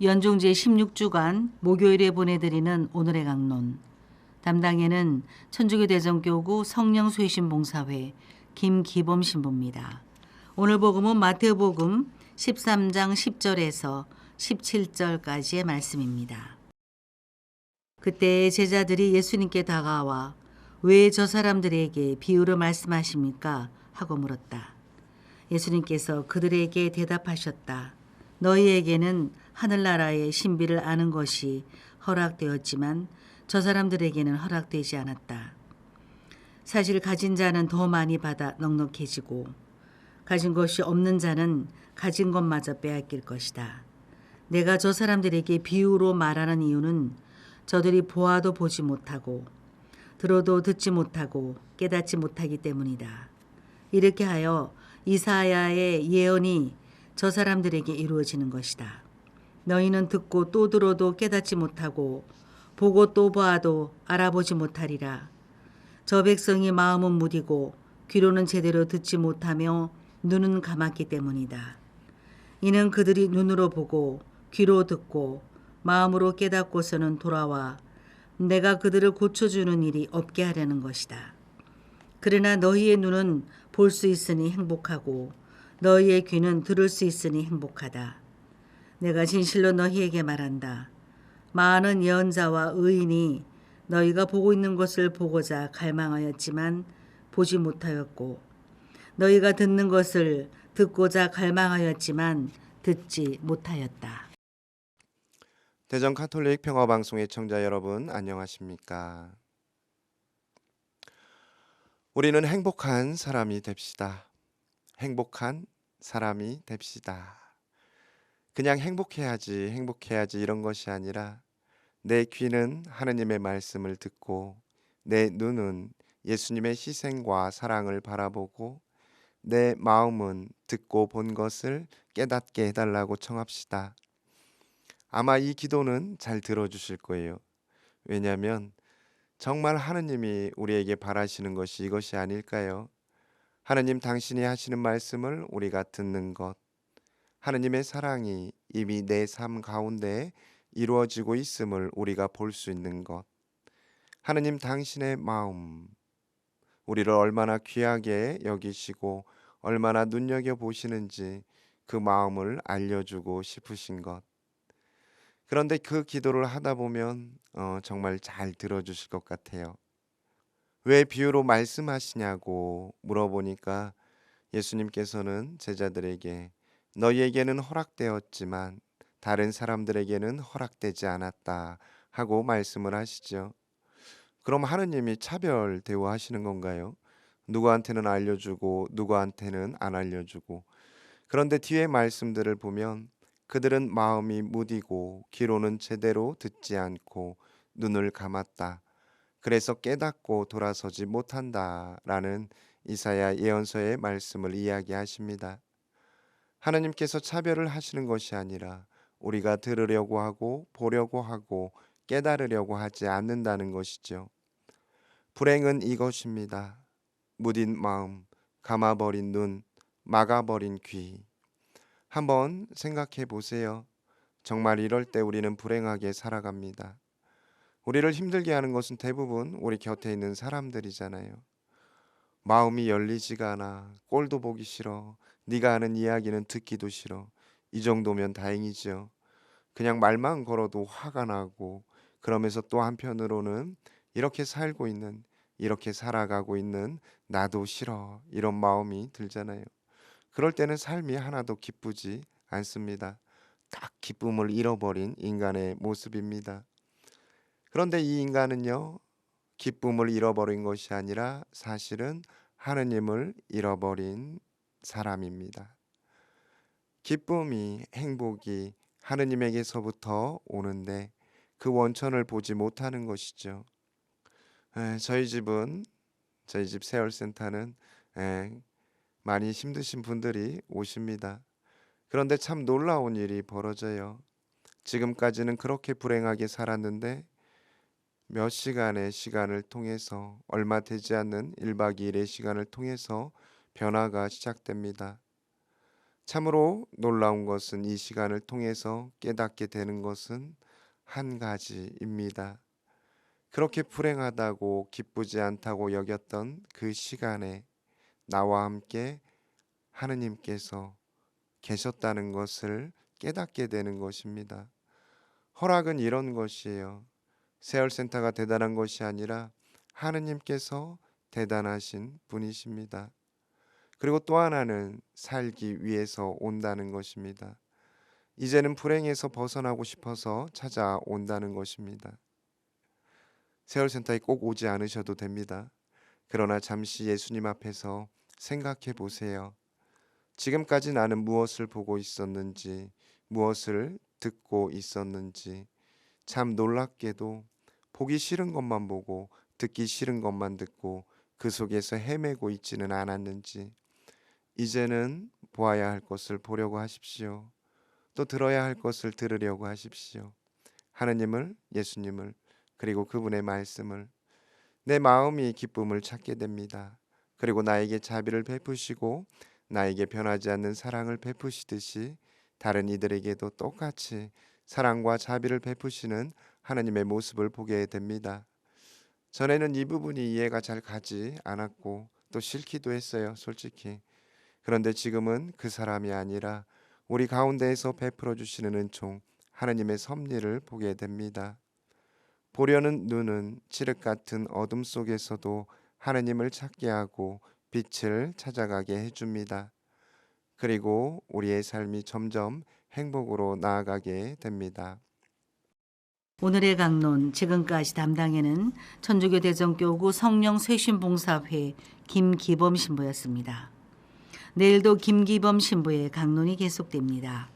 연중제 16주간 목요일에 보내드리는 오늘의 강론. 담당에는 천주교 대전교구 성령수의신봉사회 김기범 신부입니다. 오늘 복음은 마태복음 13장 10절에서 17절까지의 말씀입니다. 그때 제자들이 예수님께 다가와 왜 저 사람들에게 비유로 말씀하십니까? 하고 물었다. 예수님께서 그들에게 대답하셨다. 너희에게는 하늘나라의 신비를 아는 것이 허락되었지만 저 사람들에게는 허락되지 않았다. 사실 가진 자는 더 많이 받아 넉넉해지고 가진 것이 없는 자는 가진 것마저 빼앗길 것이다. 내가 저 사람들에게 비유로 말하는 이유는 저들이 보아도 보지 못하고 들어도 듣지 못하고 깨닫지 못하기 때문이다. 이렇게 하여 이사야의 예언이 저 사람들에게 이루어지는 것이다. 너희는 듣고 또 들어도 깨닫지 못하고 보고 또 보아도 알아보지 못하리라. 저 백성이 마음은 무디고 귀로는 제대로 듣지 못하며 눈은 감았기 때문이다. 이는 그들이 눈으로 보고 귀로 듣고 마음으로 깨닫고서는 돌아와 내가 그들을 고쳐주는 일이 없게 하려는 것이다. 그러나 너희의 눈은 볼 수 있으니 행복하고 너희의 귀는 들을 수 있으니 행복하다. 내가 진실로 너희에게 말한다. 많은 예언자와 의인이 너희가 보고 있는 것을 보고자 갈망하였지만 보지 못하였고 너희가 듣는 것을 듣고자 갈망하였지만 듣지 못하였다. 대전 가톨릭 평화방송의 청자 여러분 안녕하십니까? 우리는 행복한 사람이 됩시다. 행복한 사람이 됩시다. 그냥 행복해야지 이런 것이 아니라 내 귀는 하느님의 말씀을 듣고 내 눈은 예수님의 희생과 사랑을 바라보고 내 마음은 듣고 본 것을 깨닫게 해달라고 청합시다. 아마 이 기도는 잘 들어주실 거예요. 왜냐하면 정말 하느님이 우리에게 바라시는 것이 이것이 아닐까요? 하느님 당신이 하시는 말씀을 우리가 듣는 것, 하느님의 사랑이 이미 내 삶 가운데 이루어지고 있음을 우리가 볼 수 있는 것, 하느님 당신의 마음, 우리를 얼마나 귀하게 여기시고 얼마나 눈여겨보시는지 그 마음을 알려주고 싶으신 것. 그런데 그 기도를 하다 보면 정말 잘 들어주실 것 같아요. 왜 비유로 말씀하시냐고 물어보니까 예수님께서는 제자들에게 너희에게는 허락되었지만 다른 사람들에게는 허락되지 않았다 하고 말씀을 하시죠. 그럼 하느님이 차별 대우하시는 건가요? 누구한테는 알려주고 누구한테는 안 알려주고. 그런데 뒤에 말씀들을 보면 그들은 마음이 무디고 귀로는 제대로 듣지 않고 눈을 감았다. 그래서 깨닫고 돌아서지 못한다라는 이사야 예언서의 말씀을 이야기하십니다. 하나님께서 차별을 하시는 것이 아니라 우리가 들으려고 하고 보려고 하고 깨달으려고 하지 않는다는 것이죠. 불행은 이것입니다. 무딘 마음, 감아버린 눈, 막아버린 귀. 한번 생각해 보세요. 정말 이럴 때 우리는 불행하게 살아갑니다. 우리를 힘들게 하는 것은 대부분 우리 곁에 있는 사람들이잖아요. 마음이 열리지가 않아. 꼴도 보기 싫어. 네가 하는 이야기는 듣기도 싫어. 이 정도면 다행이죠. 그냥 말만 걸어도 화가 나고 그러면서 또 한편으로는 이렇게 살고 있는 이렇게 살아가고 있는 나도 싫어. 이런 마음이 들잖아요. 그럴 때는 삶이 하나도 기쁘지 않습니다. 딱 기쁨을 잃어버린 인간의 모습입니다. 그런데 이 인간은요, 기쁨을 잃어버린 것이 아니라 사실은 하느님을 잃어버린 사람입니다. 기쁨이, 행복이 하느님에게서부터 오는데 그 원천을 보지 못하는 것이죠. 저희 집 세월센터는 많이 힘드신 분들이 오십니다. 그런데 참 놀라운 일이 벌어져요. 지금까지는 그렇게 불행하게 살았는데 몇 시간의 시간을 통해서 얼마 되지 않는 1박 2일의 시간을 통해서 변화가 시작됩니다. 참으로 놀라운 것은 이 시간을 통해서 깨닫게 되는 것은 한 가지입니다. 그렇게 불행하다고 기쁘지 않다고 여겼던 그 시간에 나와 함께 하느님께서 계셨다는 것을 깨닫게 되는 것입니다. 허락은 이런 것이에요. 세월센터가 대단한 것이 아니라 하느님께서 대단하신 분이십니다. 그리고 또 하나는 살기 위해서 온다는 것입니다. 이제는 불행에서 벗어나고 싶어서 찾아온다는 것입니다. 세월센터에 꼭 오지 않으셔도 됩니다. 그러나 잠시 예수님 앞에서 생각해 보세요. 지금까지 나는 무엇을 보고 있었는지, 무엇을 듣고 있었는지, 참 놀랍게도 보기 싫은 것만 보고 듣기 싫은 것만 듣고 그 속에서 헤매고 있지는 않았는지, 이제는 보아야 할 것을 보려고 하십시오. 또 들어야 할 것을 들으려고 하십시오. 하느님을, 예수님을, 그리고 그분의 말씀을. 내 마음이 기쁨을 찾게 됩니다. 그리고 나에게 자비를 베푸시고 나에게 변하지 않는 사랑을 베푸시듯이 다른 이들에게도 똑같이 사랑과 자비를 베푸시는 하느님의 모습을 보게 됩니다. 전에는 이 부분이 이해가 잘 가지 않았고 또 싫기도 했어요, 솔직히. 그런데 지금은 그 사람이 아니라 우리 가운데에서 베풀어 주시는 은총, 하느님의 섭리를 보게 됩니다. 보려는 눈은 칠흑 같은 어둠 속에서도 하느님을 찾게 하고 빛을 찾아가게 해줍니다. 그리고 우리의 삶이 점점 행복으로 나아가게 됩니다. 오늘의 강론 지금까지 담당에는 천주교 대전교구 성령 쇄신봉사회 김기범 신부였습니다. 내일도 김기범 신부의 강론이 계속됩니다.